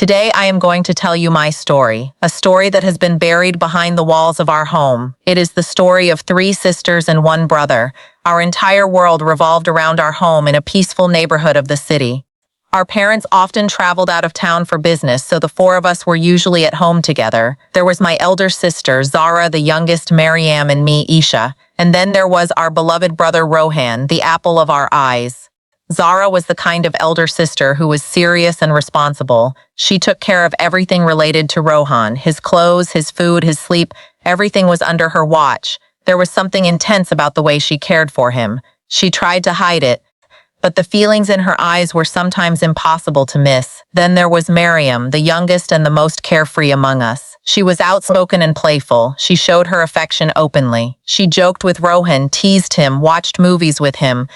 Today I am going to tell you my story, a story that has been buried behind the walls of our home. It is the story of 3 sisters and 1 brother. Our entire world revolved around our home in a peaceful neighborhood of the city. Our parents often traveled out of town for business, so the 4 of us were usually at home together. There was my elder sister, Zara, the youngest, Mariam, and me, Isha. And then there was our beloved brother, Rohan, the apple of our eyes. Zara was the kind of elder sister who was serious and responsible. She took care of everything related to Rohan, his clothes, his food, his sleep. Everything was under her watch. There was something intense about the way she cared for him. She tried to hide it, but the feelings in her eyes were sometimes impossible to miss. Then there was Mariam, the youngest and the most carefree among us. She was outspoken and playful. She showed her affection openly. She joked with Rohan, teased him, watched movies with him,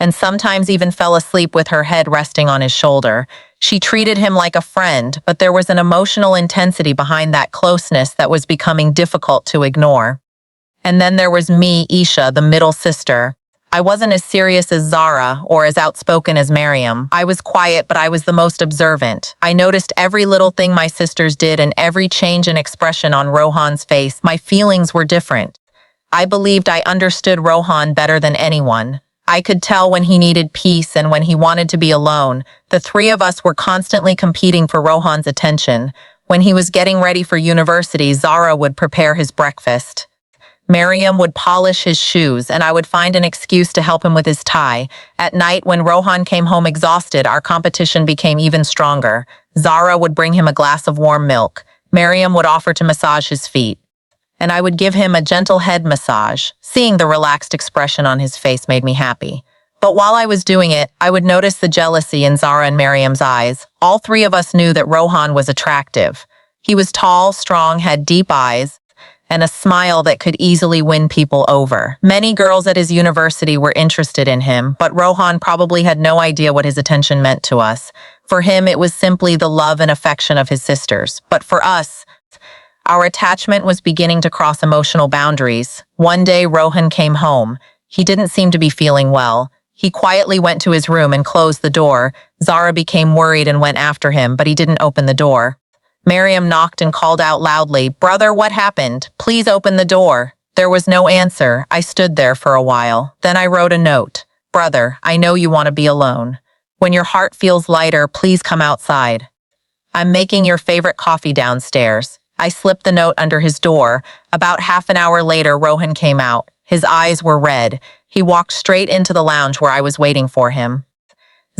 and sometimes even fell asleep with her head resting on his shoulder. She treated him like a friend, but there was an emotional intensity behind that closeness that was becoming difficult to ignore. And then there was me, Isha, the middle sister. I wasn't as serious as Zara or as outspoken as Mariam. I was quiet, but I was the most observant. I noticed every little thing my sisters did and every change in expression on Rohan's face. My feelings were different. I believed I understood Rohan better than anyone. I could tell when he needed peace and when he wanted to be alone. The 3 of us were constantly competing for Rohan's attention. When he was getting ready for university, Zara would prepare his breakfast. Mariam would polish his shoes, and I would find an excuse to help him with his tie. At night, when Rohan came home exhausted, our competition became even stronger. Zara would bring him a glass of warm milk. Mariam would offer to massage his feet, and I would give him a gentle head massage. Seeing the relaxed expression on his face made me happy. But while I was doing it, I would notice the jealousy in Zara and Mariam's eyes. All 3 of us knew that Rohan was attractive. He was tall, strong, had deep eyes, and a smile that could easily win people over. Many girls at his university were interested in him, but Rohan probably had no idea what his attention meant to us. For him, it was simply the love and affection of his sisters. But for us, our attachment was beginning to cross emotional boundaries. One day, Rohan came home. He didn't seem to be feeling well. He quietly went to his room and closed the door. Zara became worried and went after him, but he didn't open the door. Mariam knocked and called out loudly, "Brother, what happened? Please open the door." There was no answer. I stood there for a while. Then I wrote a note. "Brother, I know you want to be alone. When your heart feels lighter, please come outside. I'm making your favorite coffee downstairs." I slipped the note under his door. About half an hour later, Rohan came out. His eyes were red. He walked straight into the lounge where I was waiting for him.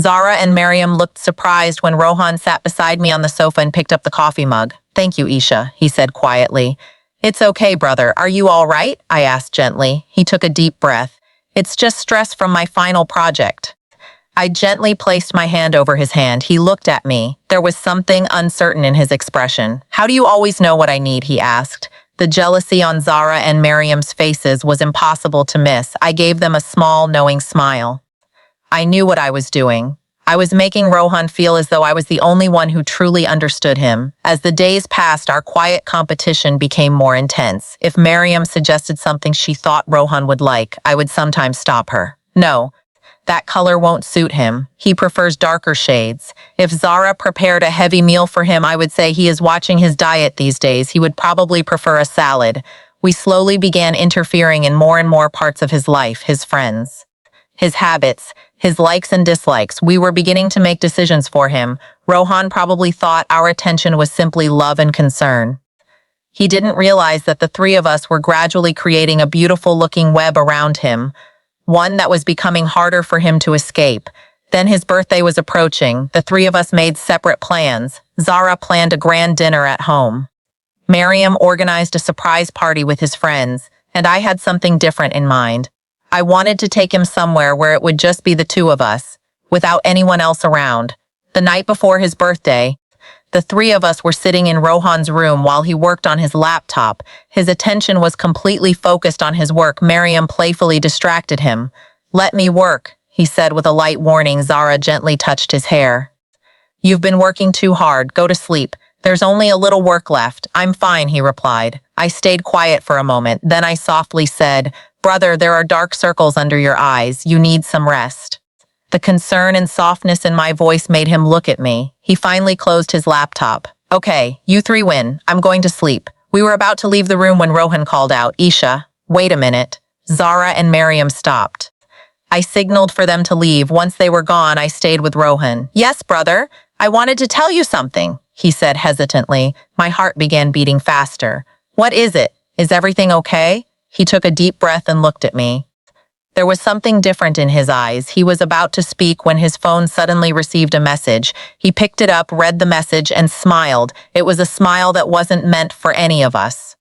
Zara and Mariam looked surprised when Rohan sat beside me on the sofa and picked up the coffee mug. "Thank you, Isha," he said quietly. "It's okay, brother. Are you all right?" I asked gently. He took a deep breath. "It's just stress from my final project." I gently placed my hand over his hand. He looked at me. There was something uncertain in his expression. "How do you always know what I need?" he asked. The jealousy on Zara and Mariam's faces was impossible to miss. I gave them a small, knowing smile. I knew what I was doing. I was making Rohan feel as though I was the only one who truly understood him. As the days passed, our quiet competition became more intense. If Mariam suggested something she thought Rohan would like, I would sometimes stop her. "No, that color won't suit him. He prefers darker shades." If Zara prepared a heavy meal for him, I would say he is watching his diet these days. He would probably prefer a salad. We slowly began interfering in more and more parts of his life, his friends, his habits, his likes and dislikes. We were beginning to make decisions for him. Rohan probably thought our attention was simply love and concern. He didn't realize that the 3 of us were gradually creating a beautiful-looking web around him, one that was becoming harder for him to escape. Then his birthday was approaching. The 3 of us made separate plans. Zara planned a grand dinner at home. Mariam organized a surprise party with his friends, and I had something different in mind. I wanted to take him somewhere where it would just be the 2 of us, without anyone else around. The night before his birthday, the 3 of us were sitting in Rohan's room while he worked on his laptop. His attention was completely focused on his work. Mariam playfully distracted him. "Let me work," he said with a light warning. Zara gently touched his hair. "You've been working too hard. Go to sleep. There's only a little work left." "I'm fine," he replied. I stayed quiet for a moment. Then I softly said, "Brother, there are dark circles under your eyes. You need some rest." The concern and softness in my voice made him look at me. He finally closed his laptop. Okay, you three win. I'm going to sleep. We were about to leave the room when Rohan called out, Isha, wait a minute. Zara and Miriam stopped. I signaled for them to leave. Once they were gone, I stayed with Rohan. Yes, brother, I wanted to tell you something, he said hesitantly. My heart began beating faster. What is it? Is everything okay? He took a deep breath and looked at me. There was something different in his eyes. He was about to speak when his phone suddenly received a message. He picked it up, read the message, and smiled. It was a smile that wasn't meant for any of us.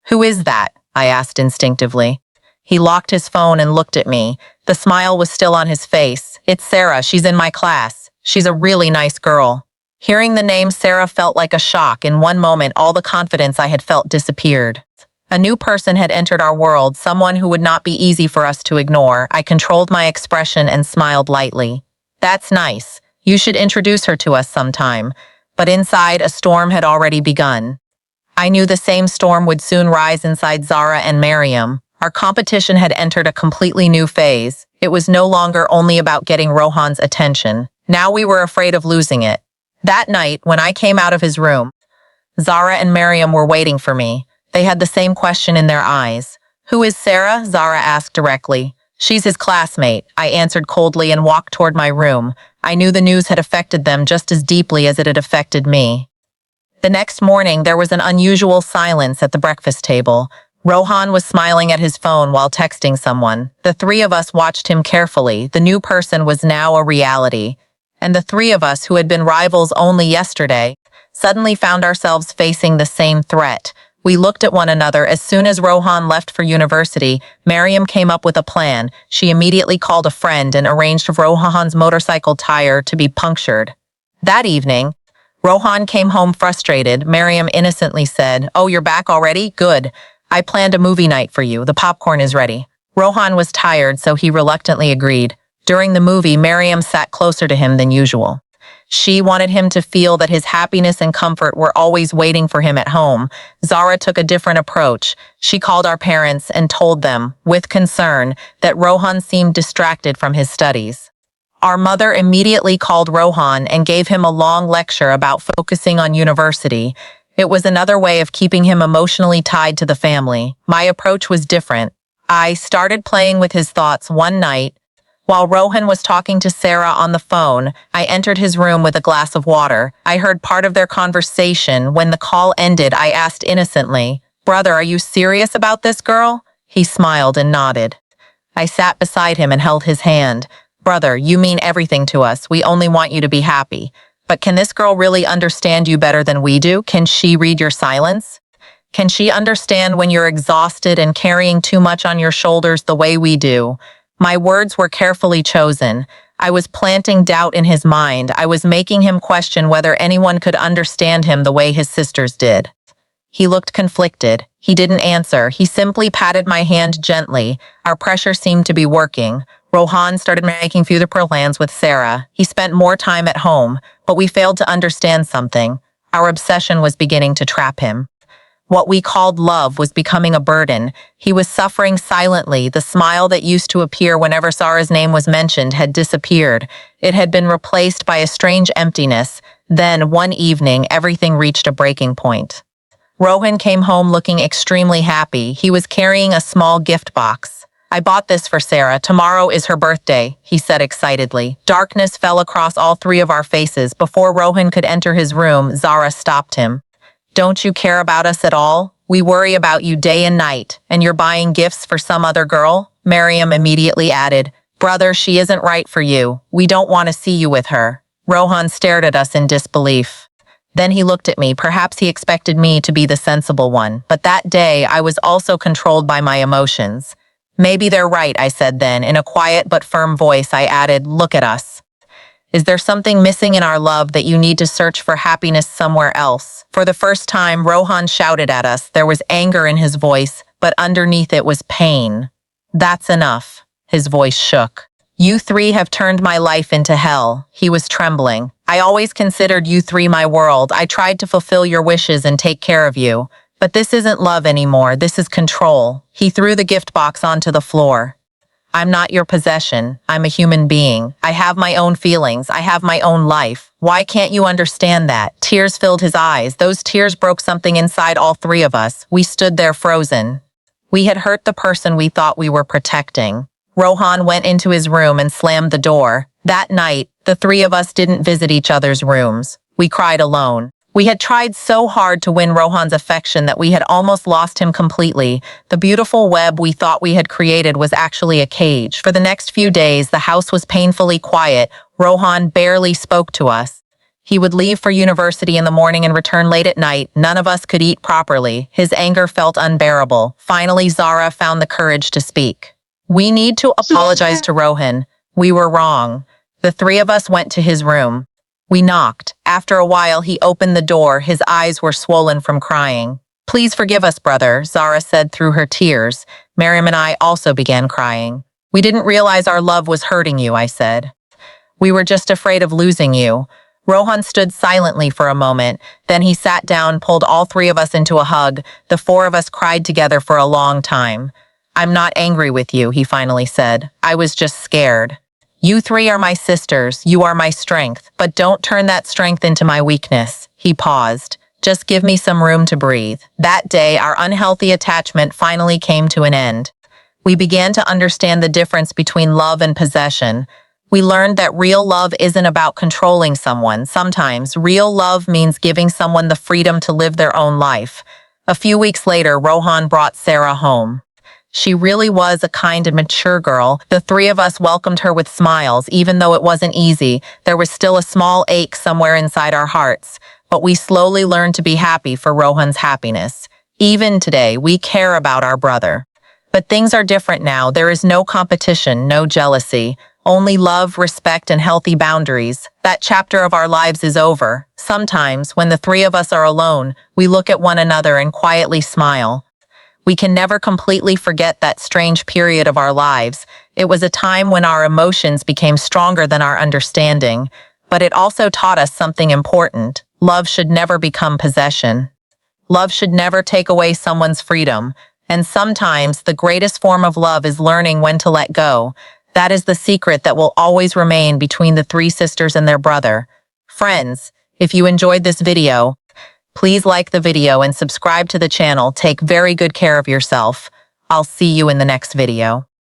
Who is that? I asked instinctively. He locked his phone and looked at me. The smile was still on his face. It's Sarah. She's in my class. She's a really nice girl. Hearing the name Sarah felt like a shock. In one moment, all the confidence I had felt disappeared. A new person had entered our world, someone who would not be easy for us to ignore. I controlled my expression and smiled lightly. That's nice. You should introduce her to us sometime. But inside, a storm had already begun. I knew the same storm would soon rise inside Zara and Miriam. Our competition had entered a completely new phase. It was no longer only about getting Rohan's attention. Now we were afraid of losing it. That night, when I came out of his room, Zara and Miriam were waiting for me. They had the same question in their eyes. Who is Sarah? Zara asked directly. She's his classmate, I answered coldly and walked toward my room. I knew the news had affected them just as deeply as it had affected me. The next morning, there was an unusual silence at the breakfast table. Rohan was smiling at his phone while texting someone. The three of us watched him carefully. The new person was now a reality. And the three of us, who had been rivals only yesterday, suddenly found ourselves facing the same threat. We looked at one another. As soon as Rohan left for university, Miriam came up with a plan. She immediately called a friend and arranged for Rohan's motorcycle tire to be punctured. That evening, Rohan came home frustrated. Miriam innocently said, "Oh, you're back already? Good. I planned a movie night for you. The popcorn is ready." Rohan was tired, so he reluctantly agreed. During the movie, Miriam sat closer to him than usual. She wanted him to feel that his happiness and comfort were always waiting for him at home. Zara took a different approach. She called our parents and told them, with concern, that Rohan seemed distracted from his studies. Our mother immediately called Rohan and gave him a long lecture about focusing on university. It was another way of keeping him emotionally tied to the family. My approach was different. I started playing with his thoughts one night. While Rohan was talking to Sarah on the phone, I entered his room with a glass of water. I heard part of their conversation. When the call ended, I asked innocently, "Brother, are you serious about this girl?" He smiled and nodded. I sat beside him and held his hand. "Brother, you mean everything to us. We only want you to be happy. But can this girl really understand you better than we do? Can she read your silence? Can she understand when you're exhausted and carrying too much on your shoulders the way we do?" My words were carefully chosen. I was planting doubt in his mind. I was making him question whether anyone could understand him the way his sisters did. He looked conflicted. He didn't answer. He simply patted my hand gently. Our pressure seemed to be working. Rohan started making future plans with Sarah. He spent more time at home, but we failed to understand something. Our obsession was beginning to trap him. What we called love was becoming a burden. He was suffering silently. The smile that used to appear whenever Sarah's name was mentioned had disappeared. It had been replaced by a strange emptiness. Then, one evening, everything reached a breaking point. Rohan came home looking extremely happy. He was carrying a small gift box. "I bought this for Sarah. Tomorrow is her birthday," he said excitedly. Darkness fell across all three of our faces. Before Rohan could enter his room, Zara stopped him. "Don't you care about us at all? We worry about you day and night, and you're buying gifts for some other girl?" Miriam immediately added, "Brother, she isn't right for you. We don't want to see you with her." Rohan stared at us in disbelief. Then he looked at me. Perhaps he expected me to be the sensible one, but that day I was also controlled by my emotions. "Maybe they're right," I said then. In a quiet but firm voice, I added, "Look at us. Is there something missing in our love that you need to search for happiness somewhere else?" For the first time, Rohan shouted at us. There was anger in his voice, but underneath it was pain. "That's enough." His voice shook. "You three have turned my life into hell." He was trembling. "I always considered you three my world. I tried to fulfill your wishes and take care of you. But this isn't love anymore. This is control." He threw the gift box onto the floor. I'm not your possession. I'm a human being. I have my own feelings. I have my own life. Why can't you understand that? Tears filled his eyes. Those tears broke something inside all three of us. We stood there frozen. We had hurt the person we thought we were protecting. Rohan went into his room and slammed the door. That night, the three of us didn't visit each other's rooms. We cried alone. We had tried so hard to win Rohan's affection that we had almost lost him completely. The beautiful web we thought we had created was actually a cage. For the next few days, the house was painfully quiet. Rohan barely spoke to us. He would leave for university in the morning and return late at night. None of us could eat properly. His anger felt unbearable. Finally, Zara found the courage to speak. We need to apologize to Rohan. We were wrong. The three of us went to his room. We knocked. After a while, he opened the door. His eyes were swollen from crying. Please forgive us, brother, Zara said through her tears. Miriam and I also began crying. We didn't realize our love was hurting you, I said. We were just afraid of losing you. Rohan stood silently for a moment. Then he sat down, pulled all three of us into a hug. The four of us cried together for a long time. I'm not angry with you, he finally said. I was just scared. You three are my sisters, you are my strength, but don't turn that strength into my weakness. He paused. Just give me some room to breathe. That day, our unhealthy attachment finally came to an end. We began to understand the difference between love and possession. We learned that real love isn't about controlling someone. Sometimes, real love means giving someone the freedom to live their own life. A few weeks later, Rohan brought Sarah home. She really was a kind and mature girl. The three of us welcomed her with smiles. Even though it wasn't easy, there was still a small ache somewhere inside our hearts. But we slowly learned to be happy for Rohan's happiness. Even today, we care about our brother. But things are different now. There is no competition, no jealousy. Only love, respect, and healthy boundaries. That chapter of our lives is over. Sometimes, when the three of us are alone, we look at one another and quietly smile. We can never completely forget that strange period of our lives. It was a time when our emotions became stronger than our understanding, but it also taught us something important. Love should never become possession. Love should never take away someone's freedom, and sometimes the greatest form of love is learning when to let go. That is the secret that will always remain between the three sisters and their brother. Friends, if you enjoyed this video, please like the video and subscribe to the channel. Take very good care of yourself. I'll see you in the next video.